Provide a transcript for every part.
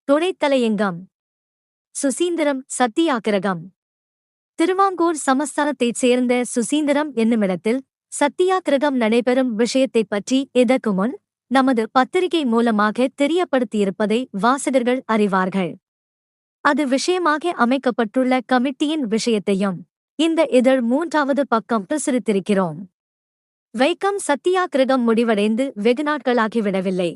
துணைத்தலையங்கம். சுசீந்திரம் சத்தியாகிரகம். திருவாங்கூர் சமஸ்தானத்தைச் சேர்ந்த சுசீந்திரம் என்னுமிடத்தில் சத்தியாகிரகம் நடைபெறும் விஷயத்தைப் பற்றி இதற்கு முன் நமது பத்திரிகை மூலமாக தெரியப்படுத்தியிருப்பதை வாசகர்கள் அறிவார்கள். அது விஷயமாக அமைக்கப்பட்டுள்ள கமிட்டியின் விஷயத்தையும் இந்த இதழ் 3வது பக்கம் பிரசுரித்திருக்கிறோம். வைக்கம் சத்தியாகிரகம் முடிவடைந்து வெகுநாட்களாகிவிடவில்லை.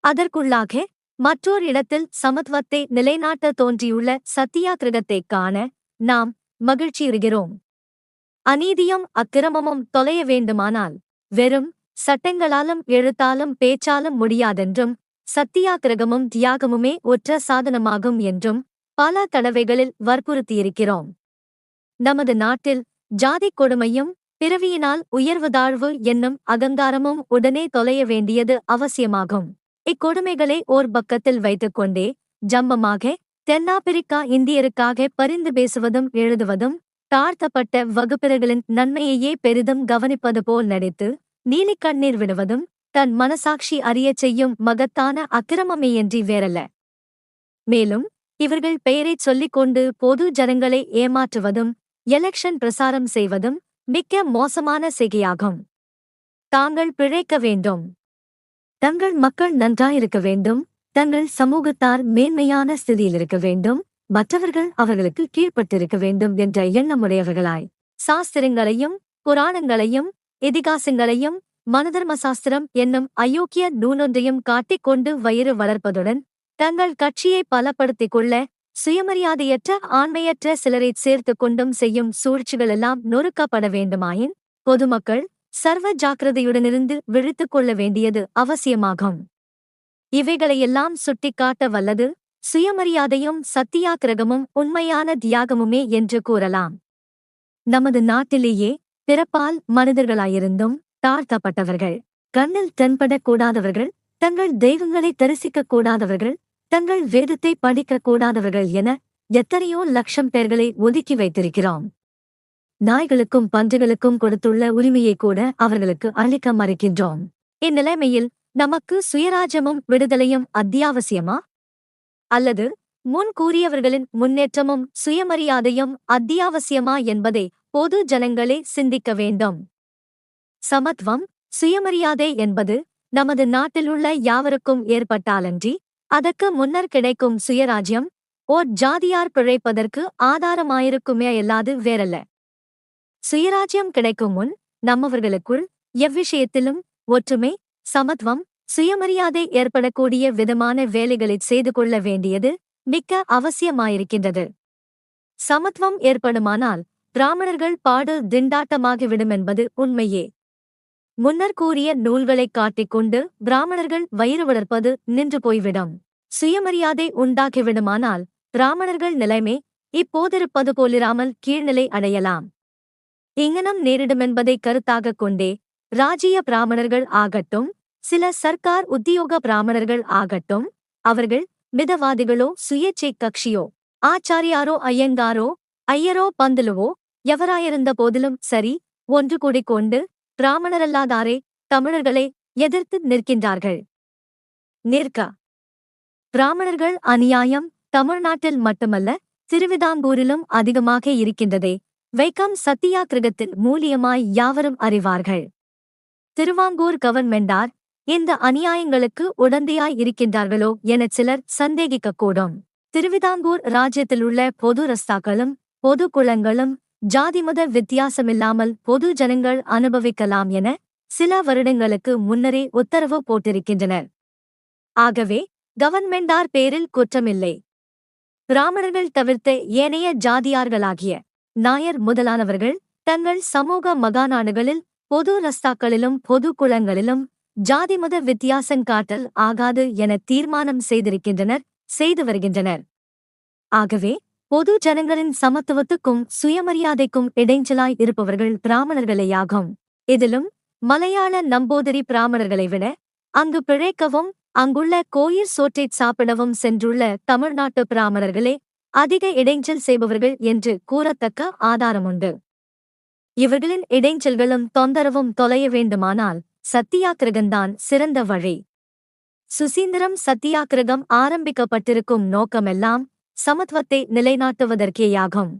அதற்குள்ளாக மற்றோர் இடத்தில் சமத்துவத்தை நிலைநாட்ட தோன்றியுள்ள சத்தியாகிரகத்தைக் காண நாம் மகிழ்ச்சியுறுகிறோம். அநீதியும் அக்கிரமமும் தொலைய வேண்டுமானால் வெறும் சட்டங்களாலும் எழுத்தாலும் பேச்சாலும் முடியாதென்றும் சத்தியாகிரகமும் தியாகமுமே ஒற்ற சாதனமாகும் என்றும் பல தடவைகளில் வற்புறுத்தியிருக்கிறோம். நமது நாட்டில் ஜாதிக் கொடுமையும் பிறவியினால் உயர்வு தாழ்வு என்னும் அகங்காரமும் உடனே தொலைய வேண்டியது அவசியமாகும். இக்கொடுமைகளை ஓர் பக்கத்தில் வைத்துக்கொண்டே ஜம்பமாக தென்னாப்பிரிக்கா இந்தியருக்காக பரிந்து பேசுவதும் எழுதுவதும் தாழ்த்தப்பட்ட வகுப்பினர்களின் நன்மையையே பெரிதும் கவனிப்பது போல் நடித்து நீலிக்கண்ணீர் விடுவதும் தன் மனசாட்சி அறியச் செய்யும் மகத்தான அக்கிரமமேயன்றி வேறல்ல. மேலும் இவர்கள் பெயரைச் சொல்லிக்கொண்டு பொது ஜனங்களை ஏமாற்றுவதும் எலெக்ஷன் பிரசாரம் செய்வதும் மிக்க மோசமான செய்கையாகும். தாங்கள் பிழைக்க வேண்டும், தங்கள் மக்கள் நன்றாயிருக்க வேண்டும், தங்கள் சமூகத்தார் மேன்மையான ஸ்திதியில் இருக்க வேண்டும், மற்றவர்கள் அவர்களுக்கு கீழ்ப்பட்டிருக்க வேண்டும் என்ற எண்ணமுடையவர்களாய் சாஸ்திரங்களையும் புராணங்களையும் இதிகாசங்களையும் மனுதர்ம சாஸ்திரம் என்னும் அயோக்கிய நூலொன்றையும் காட்டிக்கொண்டு வயிறு வளர்ப்பதுடன் தங்கள் கட்சியை பலப்படுத்திக் கொள்ள சுயமரியாதையற்ற ஆண்மையற்ற சிலரைச் சேர்த்து கொண்டும் செய்யும் சூழ்ச்சிகளெல்லாம் நொறுக்கப்பட வேண்டுமாயின் பொதுமக்கள் சர்வ ஜாக்கிரதையுடனிருந்து விழித்துக் கொள்ள வேண்டியது அவசியமாகும். இவைகளையெல்லாம் சுட்டிக்காட்ட வல்லது சுயமரியாதையும் சத்தியாகிரகமும் உண்மையான தியாகமுமே என்று கூறலாம். நமது நாட்டிலேயே பிறப்பால் மனிதர்களாயிருந்தும் தாழ்த்தப்பட்டவர்கள், கண்ணில் தென்படக் கூடாதவர்கள், தங்கள் தெய்வங்களை தரிசிக்கக் கூடாதவர்கள், தங்கள் வேதத்தை படிக்கக் கூடாதவர்கள் என எத்தனையோ லட்சம் பேர்களை ஒதுக்கி வைத்திருக்கிறோம். நாய்களுக்கும் பன்றிகளுக்கும் கொடுத்துள்ள உரிமையை கூட அவர்களுக்கு அளிக்க மறுக்கின்றோம். இந்நிலைமையில் நமக்கு சுயராஜ்யமும் விடுதலையும் அத்தியாவசியமா? அல்லது முன் கூறியவர்களின் முன்னேற்றமும் சுயமரியாதையும் அத்தியாவசியமா என்பதை பொது ஜனங்களே சிந்திக்க வேண்டும். சமத்துவம் சுயமரியாதை என்பது நமது நாட்டிலுள்ள யாவருக்கும் ஏற்பட்டாலன்றி அதற்கு முன்னர் கிடைக்கும் சுயராஜ்யம் ஓர் ஜாதியார் பிழைப்பதற்கு ஆதாரமாயிருக்குமே அல்லாது வேறல்ல. சுயராஜ்யம் கிடைக்கும் முன் நம்மவர்களுக்குள் எவ்விஷயத்திலும் ஒற்றுமை, சமத்துவம், சுயமரியாதை ஏற்படக்கூடிய விதமான வேலைகளைச் செய்து கொள்ள வேண்டியது மிக்க அவசியமாயிருக்கின்றது. சமத்துவம் ஏற்படுமானால் பிராமணர்கள் பாடு திண்டாட்டமாகிவிடுமென்பது உண்மையே. முன்னர் கூறிய நூல்களைக் காட்டிக்கொண்டு பிராமணர்கள் வயிறு வளர்ப்பது நின்று போய்விடும். சுயமரியாதை உண்டாகிவிடுமானால் பிராமணர்கள் நிலைமை இப்போதிருப்பது போலிராமல் கீழ்நிலை அடையலாம். இங்ஙனம் நேரிடுமென்பதை கருத்தாகக் கொண்டே ராஜ்ய பிராமணர்கள் ஆகட்டும், சில சர்க்கார் உத்தியோக பிராமணர்கள் ஆகட்டும், அவர்கள் மிதவாதிகளோ சுயேச்சை கட்சியோ ஆச்சாரியாரோ ஐயங்காரோ ஐயரோ பந்துலுவோ எவராயிருந்த போதிலும் சரி, ஒன்று கூடிக்கொண்டு பிராமணரல்லாதாரே தமிழர்களை எதிர்த்து நிற்கின்றார்கள். நிற்க பிராமணர்கள் அநியாயம் தமிழ்நாட்டில் மட்டுமல்ல திருவிதாங்கூரிலும் அதிகமாக இருக்கின்றதே வைக்கம் சத்தியாகிரகத்தில் மூலியமாய் யாவரும் அறிவார்கள். திருவாங்கூர் கவர்மெண்டார் இந்த அநியாயங்களுக்கு உடந்தையாய் இருக்கின்றார்களோ எனச் சிலர் சந்தேகிக்கக்கூடும். திருவிதாங்கூர் ராஜ்யத்திலுள்ள பொது ரஸ்தாக்களும் பொது குளங்களும் ஜாதிமத வித்தியாசமில்லாமல் பொது ஜனங்கள் அனுபவிக்கலாம் என சில வருடங்களுக்கு முன்னரே உத்தரவு போட்டிருக்கின்றனர். ஆகவே கவர்மெண்டார் பேரில் குற்றமில்லை. பிராமணர்கள் தவிர்த்த ஏனைய ஜாதியார்களாகிய நாயர் முதலானவர்கள் தங்கள் சமூக மகாநாடுகளில் பொது ரஸ்தாக்களிலும் பொது குளங்களிலும் ஜாதிமத வித்தியாசங்காட்டல் ஆகாது என தீர்மானம் செய்திருக்கின்றனர், செய்து வருகின்றனர். ஆகவே பொது ஜனங்களின் சமத்துவத்துக்கும் சுயமரியாதைக்கும் இடைஞ்சலாய் இருப்பவர்கள் பிராமணர்களேயாகும். இதிலும் மலையாள நம்பூதிரி பிராமணர்களை விட அங்கு பிழைக்கவும் அங்குள்ள கோயிற் சோற்றைச் சாப்பிடவும் சென்றுள்ள தமிழ்நாட்டு பிராமணர்களே அதிக இடைஞ்சல் செய்பவர்கள் என்று கூறத்தக்க ஆதாரமுண்டு. இவர்களின் இடைஞ்சல்களும் தொந்தரவும் தொலைய வேண்டுமானால் சத்தியாகிரகந்தான் சிறந்த வழி. சுசீந்திரம் சத்தியாகிரகம் ஆரம்பிக்கப்பட்டிருக்கும் நோக்கமெல்லாம் சமத்துவத்தை நிலைநாட்டுவதற்கேயாகும்.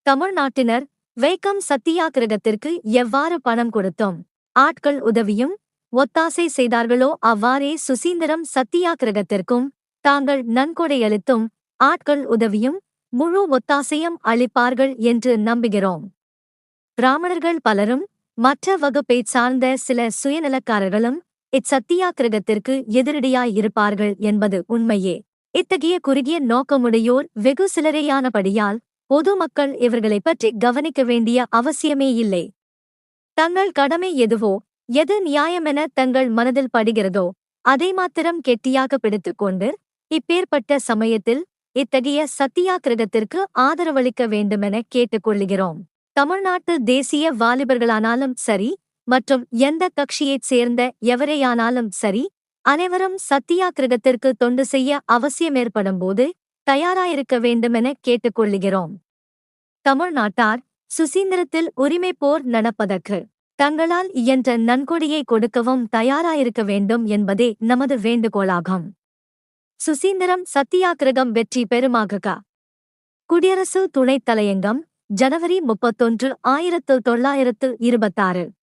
தமிழ்நாட்டினர் வைக்கம் சத்தியாகிரகத்திற்கு எவ்வாறு பணம் கொடுத்தும் ஆட்கள் உதவியும் ஒத்தாசை செய்தார்களோ அவ்வாறே சுசீந்திரம் சத்தியாகிரகத்திற்கும் தாங்கள் நன்கொடையளித்தும் ஆட்கள் உதவியும் முழு ஒத்தாசையும் அளிப்பார்கள் என்று நம்புகிறோம். பிராமணர்கள் பலரும் மற்ற வகுப்பைச் சார்ந்த சில சுயநலக்காரர்களும் இச்சத்தியாகிரகத்திற்கு எதிரடியாயிருப்பார்கள் என்பது உண்மையே. இத்தகைய குறுகிய நோக்கமுடையோர் வெகு சிலரேயானபடியால் பொதுமக்கள் இவர்களைப் பற்றி கவனிக்க வேண்டிய அவசியமே இல்லை. தங்கள் கடமை எதுவோ, எது நியாயமென தங்கள் மனதில் படுகிறதோ அதை மாத்திரம் கெட்டியாக பிடித்துக் கொண்டு இப்பேற்பட்ட சமயத்தில் இத்தகைய சத்தியாகிரகத்திற்கு ஆதரவளிக்க வேண்டுமென கேட்டுக்கொள்கிறோம். தமிழ்நாட்டு தேசிய வாலிபர்களானாலும் சரி, மற்றும் எந்த கட்சியைச் சேர்ந்த எவரேயானாலும் சரி, அனைவரும் சத்தியாகிரகத்திற்கு தொண்டு செய்ய அவசியமேற்படும்போது தயாராயிருக்க வேண்டுமென கேட்டுக்கொள்கிறோம். தமிழ்நாட்டார் சுசீந்திரத்தில் உரிமை போர் நடப்பதற்கு தங்களால் இயன்ற நன்கொடையை கொடுக்கவும் தயாராயிருக்க வேண்டும் என்பதே நமது வேண்டுகோளாகும். சுசீந்திரம் சத்தியாகிரகம் வெற்றி பெறுமாக. குடியரசு துணைத் தலையங்கம், ஜனவரி 31, 1926.